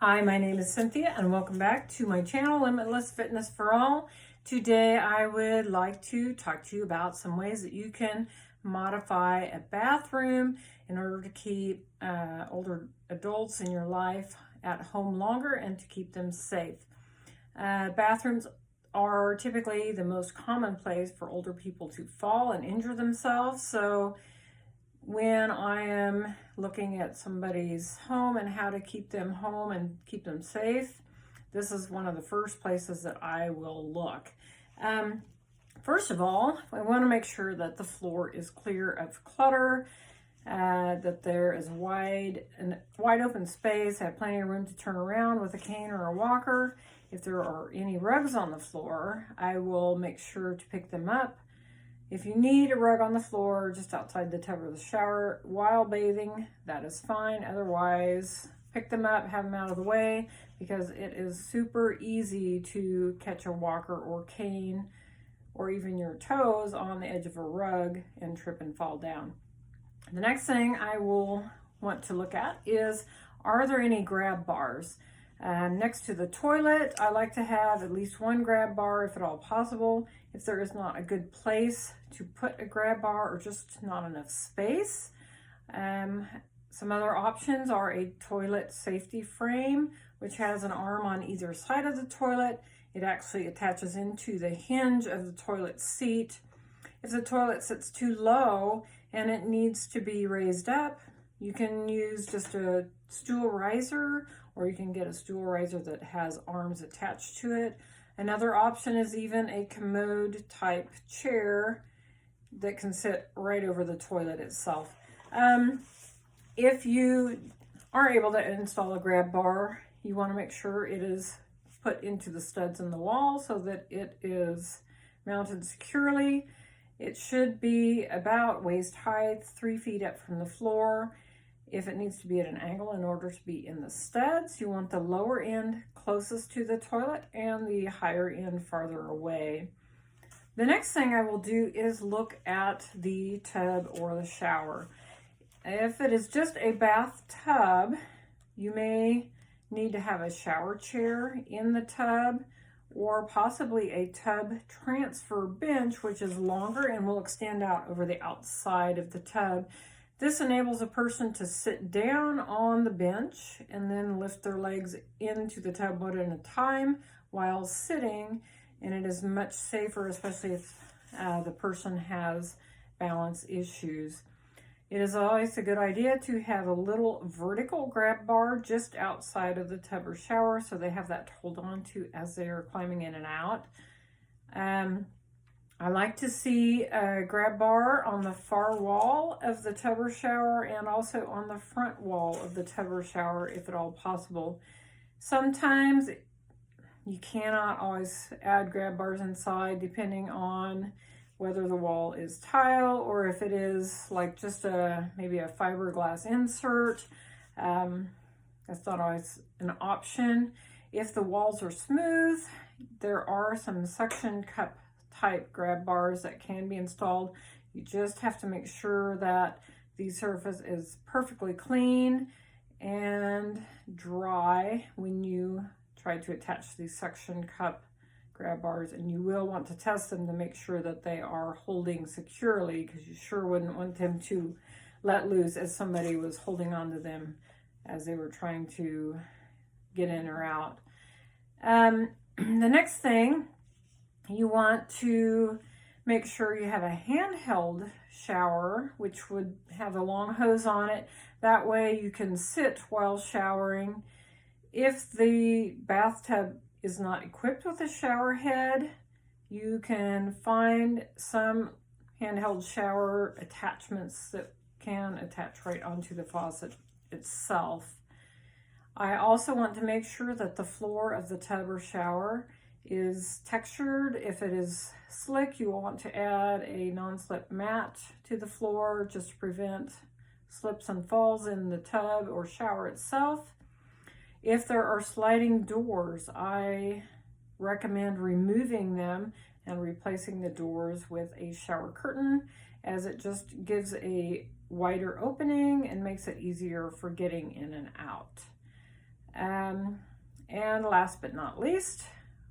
Hi, my name is Cynthia and welcome back to my channel, Limitless Fitness for All. Today I would like to talk to you about some ways that you can modify a bathroom in order to keep older adults in your life at home longer and to keep them safe. Bathrooms are typically the most common place for older people to fall and injure themselves. So when I am looking at somebody's home and how to keep them home and keep them safe, this is one of the first places that I will look. First of all, I want to make sure that the floor is clear of clutter, that there is wide open space, have plenty of room to turn around with a cane or a walker. If there are any rugs on the floor, I will make sure to pick them up. If you need a rug on the floor just outside the tub or the shower while bathing, that is fine. Otherwise, pick them up, have them out of the way, because it is super easy to catch a walker or cane or even your toes on the edge of a rug and trip and fall down. The next thing I will want to look at is, are there any grab bars? Next to the toilet, I like to have at least one grab bar if at all possible. If there is not a good place to put a grab bar or just not enough space, some other options are a toilet safety frame, which has an arm on either side of the toilet. It actually attaches into the hinge of the toilet seat. If the toilet sits too low and it needs to be raised up, you can use just a stool riser, or you can get a stool riser that has arms attached to it. Another option is even a commode type chair that can sit right over the toilet itself. If you are able to install a grab bar, you want to make sure it is put into the studs in the wall so that it is mounted securely. It should be about waist height, 3 feet up from the floor. If it needs to be at an angle in order to be in the studs, you want the lower end closest to the toilet and the higher end farther away. The next thing I will do is look at the tub or the shower. If it is just a bathtub, you may need to have a shower chair in the tub, or possibly a tub transfer bench, which is longer and will extend out over the outside of the tub. This enables a person to sit down on the bench and then lift their legs into the tub one at a time while sitting, and it is much safer, especially if the person has balance issues. It is always a good idea to have a little vertical grab bar just outside of the tub or shower so they have that to hold on to as they are climbing in and out. I like to see a grab bar on the far wall of the tub or shower and also on the front wall of the tub or shower if at all possible. Sometimes you cannot always add grab bars inside depending on whether the wall is tile or if it is like just maybe a fiberglass insert. That's not always an option. If the walls are smooth, there are some suction cup type grab bars that can be installed. You just have to make sure that the surface is perfectly clean and dry when you try to attach these suction cup grab bars, and you will want to test them to make sure that they are holding securely, because you sure wouldn't want them to let loose as somebody was holding on to them as they were trying to get in or out. The next thing, you want to make sure you have a handheld shower, which would have a long hose on it. That way you can sit while showering. If the bathtub is not equipped with a shower head, you can find some handheld shower attachments that can attach right onto the faucet itself. I also want to make sure that the floor of the tub or shower is textured. If it is slick, you will want to add a non-slip mat to the floor just to prevent slips and falls in the tub or shower itself. If there are sliding doors, I recommend removing them and replacing the doors with a shower curtain, as it just gives a wider opening and makes it easier for getting in and out. And last but not least,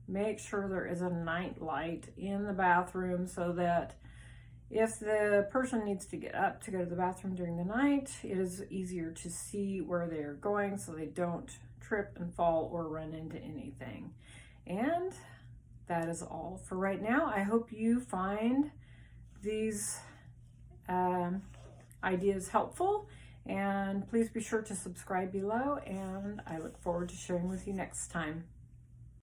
make sure there is a night light in the bathroom so that if the person needs to get up to go to the bathroom during the night, it is easier to see where they're going so they don't trip and fall or run into anything. And that is all for right now. I hope you find these ideas helpful, and please be sure to subscribe below, and I look forward to sharing with you next time.